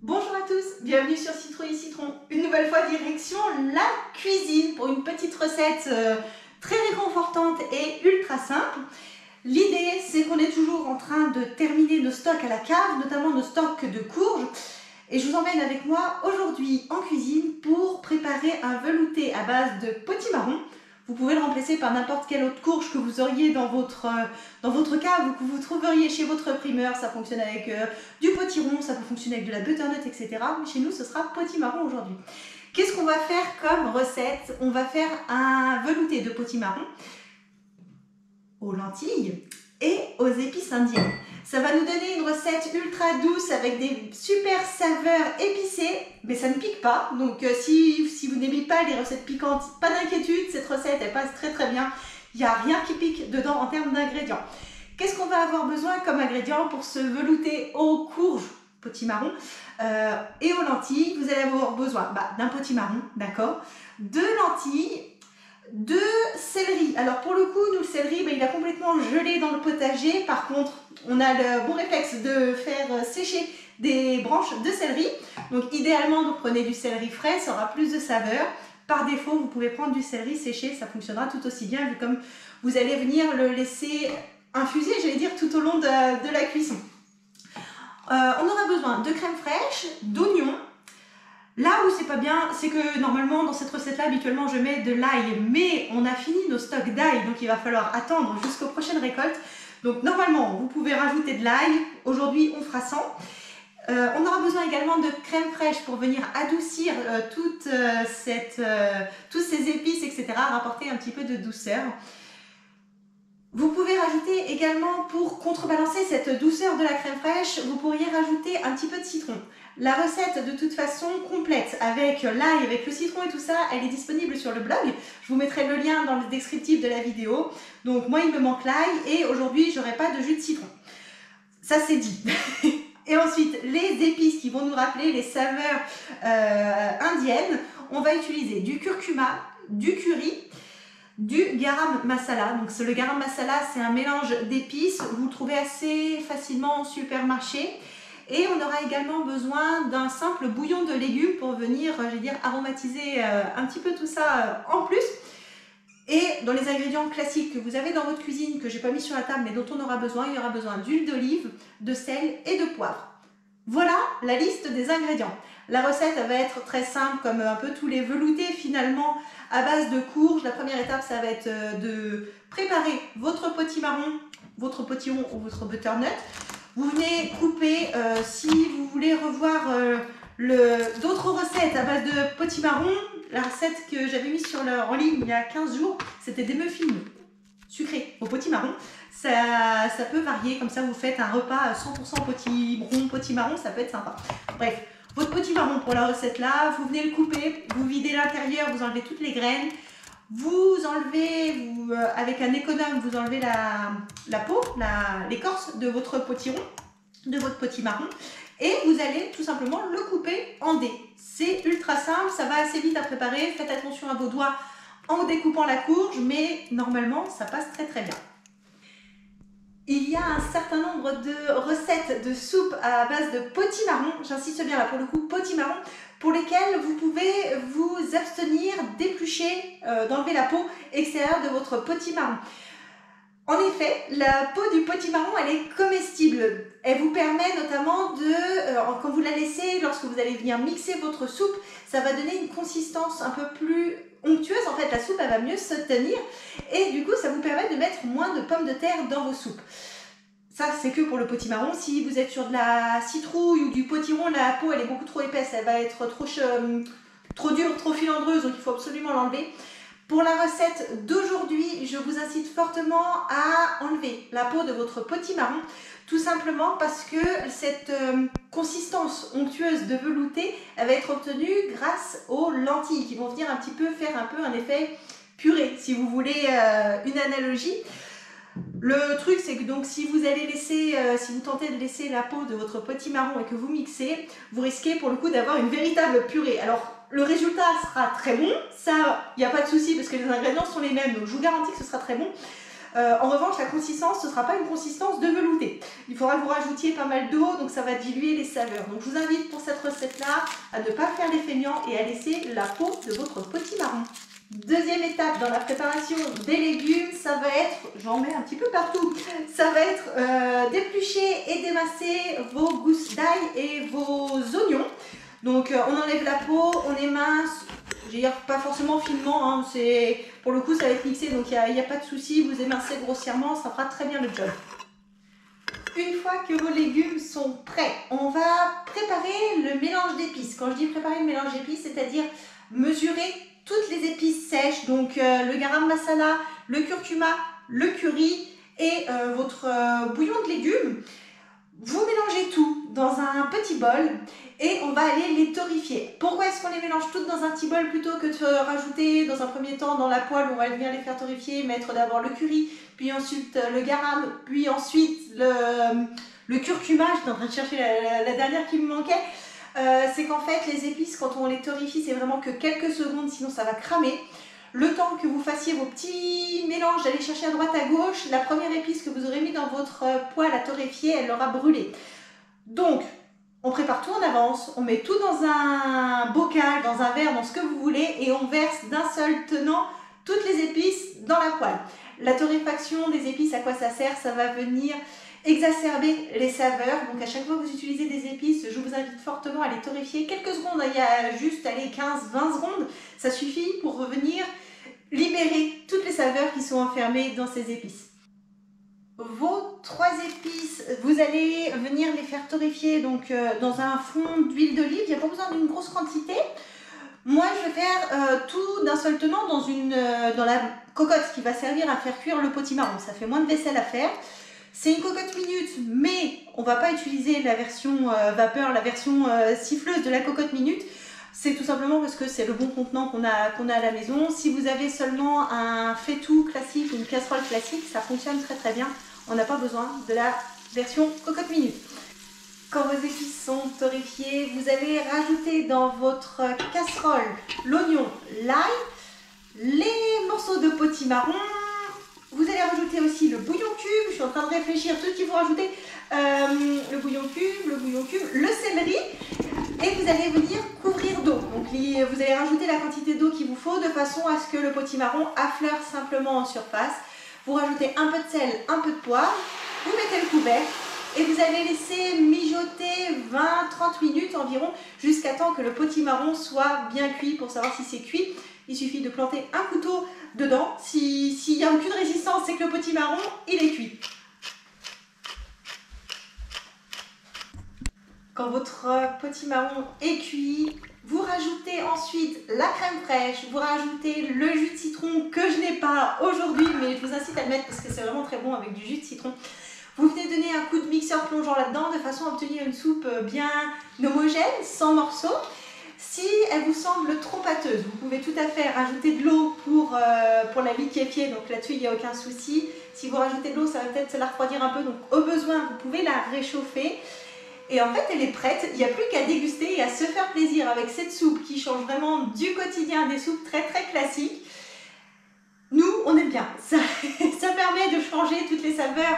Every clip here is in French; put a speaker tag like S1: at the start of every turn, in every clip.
S1: Bonjour à tous, bienvenue sur Citrouille Citron. Une nouvelle fois direction la cuisine pour une petite recette très réconfortante et ultra simple. L'idée c'est qu'on est toujours en train de terminer nos stocks à la cave, notamment nos stocks de courges. Et je vous emmène avec moi aujourd'hui en cuisine pour préparer un velouté à base de potimarron. Vous pouvez le remplacer par n'importe quelle autre courge que vous auriez dans votre cave ou que vous trouveriez chez votre primeur. Ça fonctionne avec du potiron, ça peut fonctionner avec de la butternut, etc. Mais chez nous, ce sera potimarron aujourd'hui. Qu'est-ce qu'on va faire comme recette? On va faire un velouté de potimarron aux lentilles et aux épices indiennes. Ça va nous donner une recette ultra douce avec des super saveurs épicées, mais ça ne pique pas. Donc si vous n'aimez pas les recettes piquantes, pas d'inquiétude, cette recette elle passe très très bien. Il n'y a rien qui pique dedans en termes d'ingrédients. Qu'est-ce qu'on va avoir besoin comme ingrédients pour ce velouté aux courges, potimarron, et aux lentilles? Vous allez avoir besoin d'un potimarron, d'accord, de lentilles, de céleri. Alors pour le coup, nous le céleri, il a complètement gelé dans le potager. Par contre, on a le bon réflexe de faire sécher des branches de céleri. Donc idéalement, vous prenez du céleri frais, ça aura plus de saveur. Par défaut, vous pouvez prendre du céleri séché, ça fonctionnera tout aussi bien, vu comme vous allez venir le laisser infuser, j'allais dire, tout au long de la cuisson. On aura besoin de crème fraîche, d'oignons. Là où c'est pas bien, c'est que normalement dans cette recette-là, habituellement je mets de l'ail, mais on a fini nos stocks d'ail, donc il va falloir attendre jusqu'aux prochaines récoltes. Donc normalement, vous pouvez rajouter de l'ail. Aujourd'hui, on fera 100. On aura besoin également de crème fraîche pour venir adoucir toutes ces épices, etc., rapporter un petit peu de douceur. Vous pouvez rajouter également, pour contrebalancer cette douceur de la crème fraîche, vous pourriez rajouter un petit peu de citron. La recette de toute façon complète avec l'ail, avec le citron et tout ça, elle est disponible sur le blog. Je vous mettrai le lien dans le descriptif de la vidéo. Donc moi il me manque l'ail et aujourd'hui j'aurai pas de jus de citron. Ça c'est dit. Et ensuite les épices qui vont nous rappeler les saveurs indiennes. On va utiliser du curcuma, du curry, du garam masala. Donc le garam masala, c'est un mélange d'épices, vous le trouvez assez facilement au supermarché. Et on aura également besoin d'un simple bouillon de légumes pour venir, je vais dire, aromatiser un petit peu tout ça en plus. Et dans les ingrédients classiques que vous avez dans votre cuisine, que j'ai pas mis sur la table mais dont on aura besoin, il y aura besoin d'huile d'olive, de sel et de poivre. Voilà la liste des ingrédients. La recette elle va être très simple, comme un peu tous les veloutés finalement à base de courges. La première étape, ça va être de préparer votre potimarron, votre potiron ou votre butternut. Vous venez couper, si vous voulez revoir d'autres recettes à base de potimarron, la recette que j'avais mise en ligne il y a 15 jours, c'était des muffins sucrés au potimarron. Ça peut varier, comme ça vous faites un repas 100% potimarron, ça peut être sympa. Bref, votre potimarron pour la recette là, vous venez le couper, vous videz l'intérieur, vous enlevez toutes les graines, vous enlevez, avec un économe, vous enlevez la peau, l'écorce de votre potiron, de votre potimarron, et vous allez tout simplement le couper en dés. C'est ultra simple, ça va assez vite à préparer, faites attention à vos doigts en découpant la courge, mais normalement ça passe très très bien. Il y a un certain nombre de recettes de soupe à base de potimarron, j'insiste bien là pour le coup, potimarron, pour lesquelles vous pouvez vous abstenir d'éplucher, d'enlever la peau extérieure de votre potimarron. En effet, la peau du potimarron, elle est comestible. Elle vous permet notamment de, quand vous la laissez, lorsque vous allez venir mixer votre soupe, ça va donner une consistance un peu plus onctueuse. En fait, la soupe, elle va mieux se tenir. Et du coup, ça vous permet de mettre moins de pommes de terre dans vos soupes. Ça, c'est que pour le potimarron. Si vous êtes sur de la citrouille ou du potiron, la peau, elle est beaucoup trop épaisse. Elle va être trop dure, trop filandreuse, donc il faut absolument l'enlever. Pour la recette d'aujourd'hui, je vous incite fortement à enlever la peau de votre potimarron, tout simplement parce que cette consistance onctueuse de velouté, elle va être obtenue grâce aux lentilles qui vont venir un petit peu faire un effet purée, si vous voulez une analogie. Le truc, c'est que donc si vous allez laisser, si vous tentez de laisser la peau de votre potimarron et que vous mixez, vous risquez pour le coup d'avoir une véritable purée. Alors le résultat sera très bon, ça, il n'y a pas de souci parce que les ingrédients sont les mêmes, donc je vous garantis que ce sera très bon. En revanche, la consistance, ce ne sera pas une consistance de velouté. Il faudra que vous rajoutiez pas mal d'eau, donc ça va diluer les saveurs. Donc je vous invite pour cette recette-là à ne pas faire les feignants et à laisser la peau de votre potimarron. Deuxième étape dans la préparation des légumes, ça va être, j'en mets un petit peu partout, ça va être d'éplucher et d'émasser vos gousses d'ail et vos oignons. Donc on enlève la peau, on émince, je veux dire pas forcément finement, hein, pour le coup ça va être mixé donc il n'y a pas de souci, vous émincez grossièrement, ça fera très bien le job. Une fois que vos légumes sont prêts, on va préparer le mélange d'épices. Quand je dis préparer le mélange d'épices, c'est-à-dire mesurer toutes les épices sèches, donc le garam masala, le curcuma, le curry et votre bouillon de légumes. Vous mélangez tout dans un petit bol et on va aller les torréfier. Pourquoi est-ce qu'on les mélange toutes dans un petit bol plutôt que de rajouter dans un premier temps dans la poêle, on va venir les faire torréfier, mettre d'abord le curry, puis ensuite le garam, puis ensuite le curcuma. J'étais en train de chercher la dernière qui me manquait. C'est qu'en fait les épices quand on les torréfie c'est vraiment que quelques secondes sinon ça va cramer. Le temps que vous fassiez vos petits mélanges, d'aller chercher à droite à gauche, la première épice que vous aurez mis dans votre poêle à torréfier, elle aura brûlé. Donc on prépare tout en avance, on met tout dans un bocal, dans un verre, dans ce que vous voulez et on verse d'un seul tenant toutes les épices dans la poêle. La torréfaction des épices, à quoi ça sert? Ça va venir exacerber les saveurs. Donc à chaque fois que vous utilisez des épices, je vous invite fortement à les torréfier quelques secondes. Il y a juste 15-20 secondes, ça suffit pour revenir libérer toutes les saveurs qui sont enfermées dans ces épices. Vos 3 épices, vous allez venir les faire torréfier donc, dans un fond d'huile d'olive. Il n'y a pas besoin d'une grosse quantité. Moi, je vais faire tout d'un seul tenant dans la cocotte qui va servir à faire cuire le potimarron. Ça fait moins de vaisselle à faire. C'est une cocotte minute, mais on ne va pas utiliser la version vapeur, la version siffleuse de la cocotte minute. C'est tout simplement parce que c'est le bon contenant qu'on a à la maison. Si vous avez seulement un faitout classique ou une casserole classique, ça fonctionne très très bien. On n'a pas besoin de la version cocotte minute. Quand vos épices sont torréfiées, vous allez rajouter dans votre casserole l'oignon, l'ail, les morceaux de potimarron. Vous allez rajouter aussi le bouillon cube. Je suis en train de réfléchir tout ce qu'il faut rajouter. Le bouillon cube, le céleri. Et vous allez venir couvrir d'eau. Donc vous allez rajouter la quantité d'eau qu'il vous faut de façon à ce que le potimarron affleure simplement en surface. Vous rajoutez un peu de sel, un peu de poivre. Vous mettez le couvercle. Et vous allez laisser mijoter 20-30 minutes environ jusqu'à temps que le potimarron soit bien cuit. Pour savoir si c'est cuit, il suffit de planter un couteau dedans. S'il n'y a aucune résistance, c'est que le potimarron, il est cuit. Quand votre potimarron est cuit, vous rajoutez ensuite la crème fraîche, vous rajoutez le jus de citron que je n'ai pas aujourd'hui, mais je vous incite à le mettre parce que c'est vraiment très bon avec du jus de citron. Vous venez donner un coup de mixeur plongeant là-dedans de façon à obtenir une soupe bien homogène, sans morceaux. Si elle vous semble trop pâteuse, vous pouvez tout à fait rajouter de l'eau pour la liquéfier, donc là-dessus il n'y a aucun souci. Si vous rajoutez de l'eau, ça va peut-être la refroidir un peu, donc au besoin vous pouvez la réchauffer. Et en fait elle est prête, il n'y a plus qu'à déguster et à se faire plaisir avec cette soupe qui change vraiment du quotidien, des soupes très très classiques. Nous, on aime bien, ça permet de changer toutes les saveurs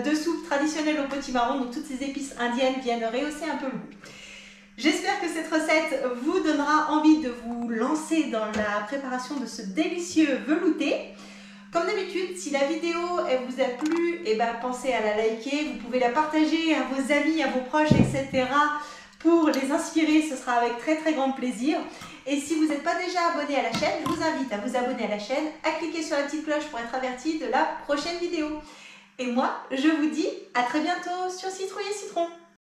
S1: de soupe traditionnelle au potimarron, donc toutes ces épices indiennes viennent rehausser un peu le goût. J'espère que cette recette vous donnera envie de vous lancer dans la préparation de ce délicieux velouté. Comme d'habitude, si la vidéo elle vous a plu, pensez à la liker, vous pouvez la partager à vos amis, à vos proches, etc. pour les inspirer, ce sera avec très très grand plaisir. Et si vous n'êtes pas déjà abonné à la chaîne, je vous invite à vous abonner à la chaîne, à cliquer sur la petite cloche pour être averti de la prochaine vidéo. Et moi, je vous dis à très bientôt sur Citrouille et Citron.